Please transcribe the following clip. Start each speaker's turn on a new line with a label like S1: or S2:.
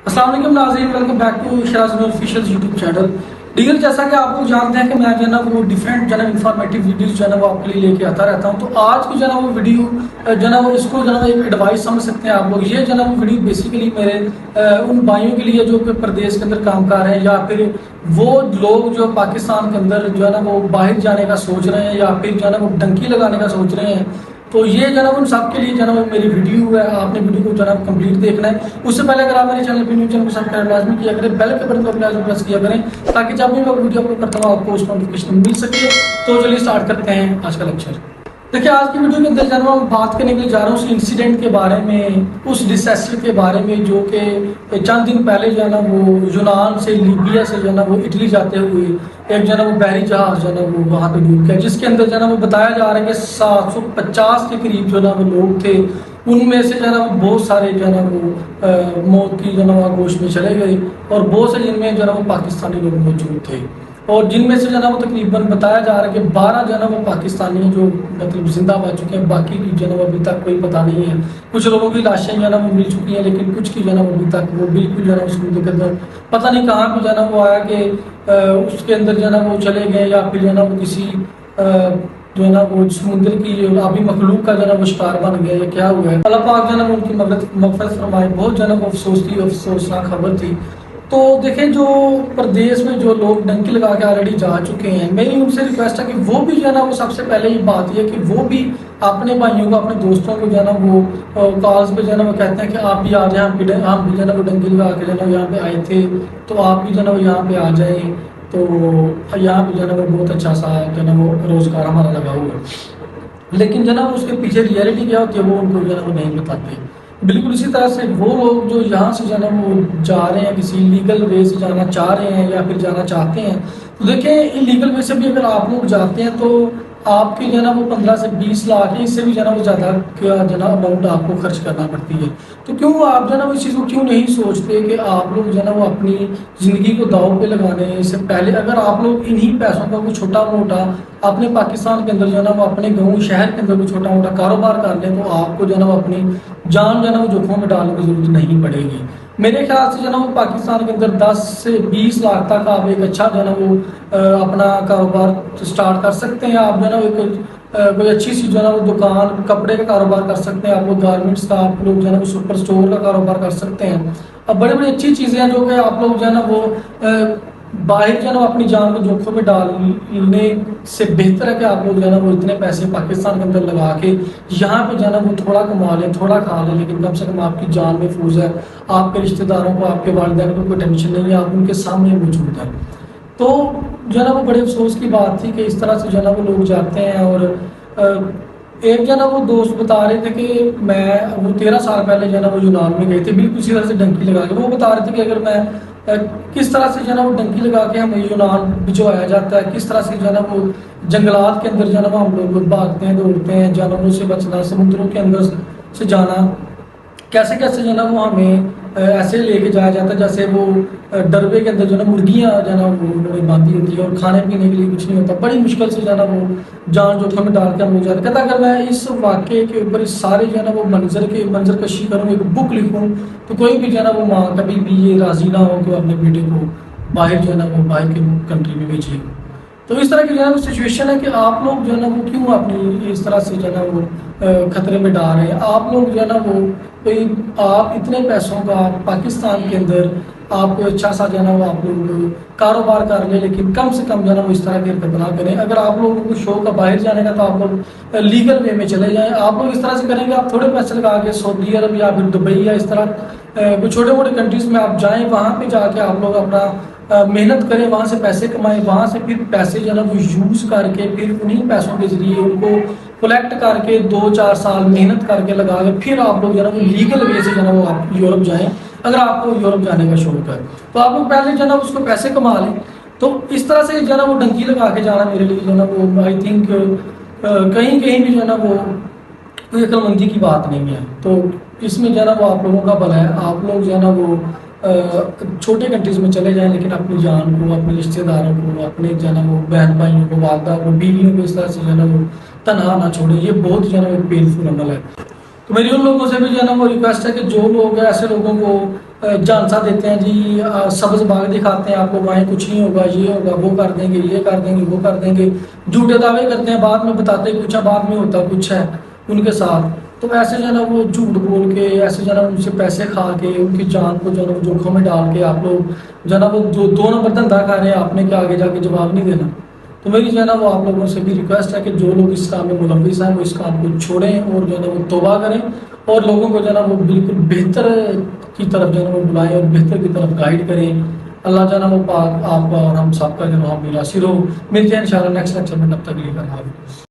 S1: अस्सलाम वालेकुम नाज़रीन, welcome back to Sharaj official YouTube channel. Dear, जैसा कि आप लोग जानते हैं कि मैं जो है ना वो डिफरेंट जो है इंफॉर्मेटिव वीडियोस जो है ना वो आपके लिए लेके आता रहता हूं। तो आज की जो है ना वो वीडियो जो है ना वो इसको जो है ना एक एडवाइस समझ सकते हैं आप लोग। ये जो है ना वो वीडियो बेसिकली मेरे उन भाइयों के लिए जो कि प्रदेश के अंदर काम कर रहे हैं, या फिर वो लोग जो पाकिस्तान के अंदर जो है ना वो बाहर जाने का सोच रहे हैं, या फिर जो है ना वो डंकी लगाने का सोच रहे हैं। तो ये जो है ना उन सब के लिए जो है ना मेरी वीडियो है, आपने वीडियो को जो है ना कंप्लीट देखना है। उससे पहले अगर आप मेरे चैनल पे न्यू चैनल को सब्सक्राइब लाजमी किया करें, बेल के बटन को प्रेस किया करें, ताकि जब भी मैं वीडियो अपलोड करता हूँ आपको उसका नोटिफिकेशन मिल सके। तो चलिए स्टार्ट करते हैं आज का लेक्चर। देखिए, आज की वीडियो के अंदर जो है बात करने के लिए जा रहा हूँ उस इंसिडेंट के बारे में, उस डिसास्टर के बारे में जो कि चंद दिन पहले जो है ना वो यूनान से, लीबिया से जो है ना वो इटली जाते हुए एक जो है ना वो बहरी जहाज जो है ना वो वहाँ पे डूब गया, जिसके अंदर जो है ना वो बताया जा रहा है कि 750 के करीब जो है ना वो लोग थे। उनमें से जो है ना वो बहुत सारे जो है ना वो मौत की जो है ना वो आगोश में चले गए, और बहुत से जिनमें जो है ना वो पाकिस्तानी लोग मौजूद थे, और जिनमें से जो है ना वो तकरीबन बताया जा रहा है कि 12 जो है ना वो पाकिस्तानी जो मतलब जिंदा बच चुके हैं। बाकी की जो है ना वो अभी तक कोई पता नहीं है। कुछ लोगों की लाशें जो है ना वो मिल चुकी हैं, लेकिन कुछ की जो है ना वो अभी तक वो बिल्कुल जो है ना समुद्र के अंदर पता नहीं कहाँ पे जो है ना वो आया कि उसके अंदर जो है ना वो चले गए, या फिर जो है ना वो किसी जो है ना वो समुद्र की आबी मखलूक का जो है ना वो शिकार बन गया, या क्या हुआ है। अल्लाह पाक जो है ना वो उनकी मगफिरत फरमाए। बहुत जो है ना वो अफसोसनाक खबर थी। तो देखें, जो प्रदेश में जो लोग डंकी लगा के ऑलरेडी जा चुके हैं, मेरी उनसे रिक्वेस्ट है कि वो भी जो है ना वो सबसे पहले ये बात ये कि वो भी अपने भाइयों को, अपने दोस्तों को जो है ना वो कॉल्स पे जो है ना वो कहते हैं कि आप भी आ जाए, हम भी जो है ना वो डंकी लगा के जो है ना यहाँ पे आए थे, तो आप भी जो है ना वो यहाँ पे आ जाए। तो यहाँ पे जो है ना वो बहुत अच्छा सा जो है ना वो रोजगार हमारा लगा हुआ है, लेकिन जो है ना उसके पीछे रियलिटी क्या होती है वो उनको जो है ना वो नहीं बताते। बिल्कुल इसी तरह से वो लोग जो यहाँ से जो है ना वो जा रहे हैं, किसी इलीगल वे से जाना चाह रहे हैं या फिर जाना चाहते हैं, तो देखें इलीगल वे से भी अगर आप लोग जाते हैं तो आपके जो है ना वो 15 से 20 लाख है, इससे भी जो है ना वो ज़्यादा जो है ना अमाउंट आपको खर्च करना पड़ती है। तो क्यों आप जो है ना वो इस चीज़ को क्यों नहीं सोचते कि आप लोग जो है ना वो अपनी ज़िंदगी को दांव पे लगाने से पहले अगर आप लोग इन्हीं पैसों का कोई छोटा मोटा अपने पाकिस्तान के अंदर जो है ना वो अपने गाँव शहर के अंदर कोई छोटा मोटा कारोबार कर लें, तो आपको जो है ना वो अपनी जान जो है ना वो जोखों में डालने की जरूरत नहीं पड़ेगी। मेरे ख्याल से जो है ना वो पाकिस्तान के अंदर 10 से 20 लाख तक आप एक अच्छा जो है ना वो अपना कारोबार स्टार्ट कर सकते हैं। आप जो है ना एक कोई अच्छी सी जो है ना वो दुकान, कपड़े का कारोबार कर सकते हैं, आप लोग गारमेंट्स का, आप लोग जो है ना वो सुपर स्टोर का कारोबार कर सकते हैं। अब बड़ी बड़ी अच्छी चीज़ें हैं जो कि आप लोग जो है ना वो बाहर जो है ना अपनी जान को जोखों में डालने से बेहतर है कि आप लोग जो है ना वो इतने पैसे पाकिस्तान के अंदर लगा के यहाँ पे जो है ना वो थोड़ा कमा लें, थोड़ा खा लें, लेकिन कम से कम आपकी जान महफूज है, आपके रिश्तेदारों को, आपके वालिदैन को कोई टेंशन नहीं है, आप उनके सामने मौजूद है। तो जो है ना वो बड़े अफसोस की बात थी कि इस तरह से जो है ना वो लोग जाते हैं। और एक जो है ना वो दोस्त बता रहे थे कि वो 13 साल पहले जो है ना वो यूनान में गए थे, बिल्कुल इसी तरह से डंकी लगा के। वो बता रहे थे कि अगर मैं किस तरह से जो है ना वो डंकी लगा के हमें यूनान भिजवाया जाता है, किस तरह से जो है ना वो जंगलात के अंदर जो है ना वो हम लोग भागते हैं, दौड़ते हैं, जानवरों से बचना, समुद्रों के अंदर से जाना, कैसे कैसे जो है ना वो हमें ऐसे लेके जाया जाता है जैसे वो डरबे के अंदर जो है ना मुर्गियाँ जो है ना वो उन्होंने बांधी होती है और खाने पीने के लिए कुछ नहीं होता। बड़ी मुश्किल से जो है ना वो जान जोखिम में डाल के हम लोग जाते। कहता अगर मैं इस वाक़े के ऊपर इस सारे जो है ना वो मंजर कशी करूँ, एक बुक लिखूँ, तो कोई भी जो है ना वो माँ कभी भी ये राज़ी ना हो कि वो अपने बेटे को बाहर जो है ना वो बाहर के कंट्री में भेजिए। तो इस तरह की जो है ना सिचुएशन है कि आप लोग जो है ना वो क्यों अपनी इस तरह से जो है ना वो खतरे में डाल रहे हैं। आप लोग जो है ना वो कोई आप इतने पैसों का पाकिस्तान के अंदर आप अच्छा सा जो है ना वो आप लोग कारोबार कर लें, लेकिन कम से कम जो है ना वो इस तरह की हरकत ना करें। अगर आप लोगों को शौक का बाहर जाने का, तो आप लोग लीगल वे में चले जाएं। आप लोग इस तरह से करेंगे, आप थोड़े पैसे लगा के सऊदी अरब या फिर दुबई या इस तरह कोई छोटे मोटे कंट्रीज में आप जाएं, वहाँ पे जाके आप लोग अपना मेहनत करें, वहाँ से पैसे कमाएं, वहाँ से फिर पैसे जो है ना वो यूज़ करके फिर उन्हीं पैसों के जरिए उनको कलेक्ट करके 2-4 साल मेहनत करके लगा के फिर आप लोग जो है ना वो लीगल वे से जो है ना वो आप यूरोप जाएं। अगर आपको यूरोप जाने का शौक है तो आप लोग पहले जो है ना उसको पैसे कमा लें। तो इस तरह से जो है ना वो डंकी लगा के जाना मेरे लिए जो है ना वो आई थिंक कहीं कहीं भी जो है ना वो कोई अक्लमंदी की बात नहीं है। तो इसमें जो है ना वो आप लोगों का भला है। आप लोग जो है ना वो छोटे कंट्रीज में चले जाएं, लेकिन अपनी जान को, अपने रिश्तेदारों को, अपने जो है ना वो बहन भाइयों को, वालदा को, बीवियों को इस तरह से जो है ना वो तनहा ना छोड़ें। ये बहुत जो है ना एक पेनफुल अमल है। تو میری ان لوگوں سے بھی جو ہے نا وہ ریکویسٹ ہے کہ جو لوگ ایسے لوگوں کو جھانسا دیتے ہیں جی سبز باغ دکھاتے ہیں آپ کو وہاں کچھ نہیں ہوگا یہ ہوگا وہ کر دیں گے یہ کر دیں گے وہ کر دیں گے جھوٹے دعوے کرتے ہیں بعد میں بتاتے کچھ ہے بعد میں ہوتا کچھ ہے ان کے ساتھ تو ایسے جو ہے نا وہ جھوٹ بول کے ایسے جو ہے نا ان سے پیسے کھا کے ان کی جان کو جو ہے نا جوکھوں میں ڈال کے آپ لوگ جو ہے نا وہ دو نمبر دھندا کھا رہے ہیں آپ نے کہ آگے جا کے جواب نہیں دینا تو میری جو ہے نا وہ آپ لوگوں سے بھی ریکویسٹ ہے کہ جو لوگ اس کام میں ملوث ہیں وہ اس کام کو چھوڑیں اور جو ہے نا وہ توبہ کریں اور لوگوں کو جو ہے نا وہ بالکل بہتر کی طرف جو ہے نا وہ بلائیں اور بہتر کی طرف گائیڈ کریں اللہ جو ہے نا وہ پاک آپ کا اور ہم سب کا جو ہے نا حاصل ہو ملتے ہیں انشاءاللہ نیکسٹ لیکچر میں تب تک کے لیے اللہ حافظ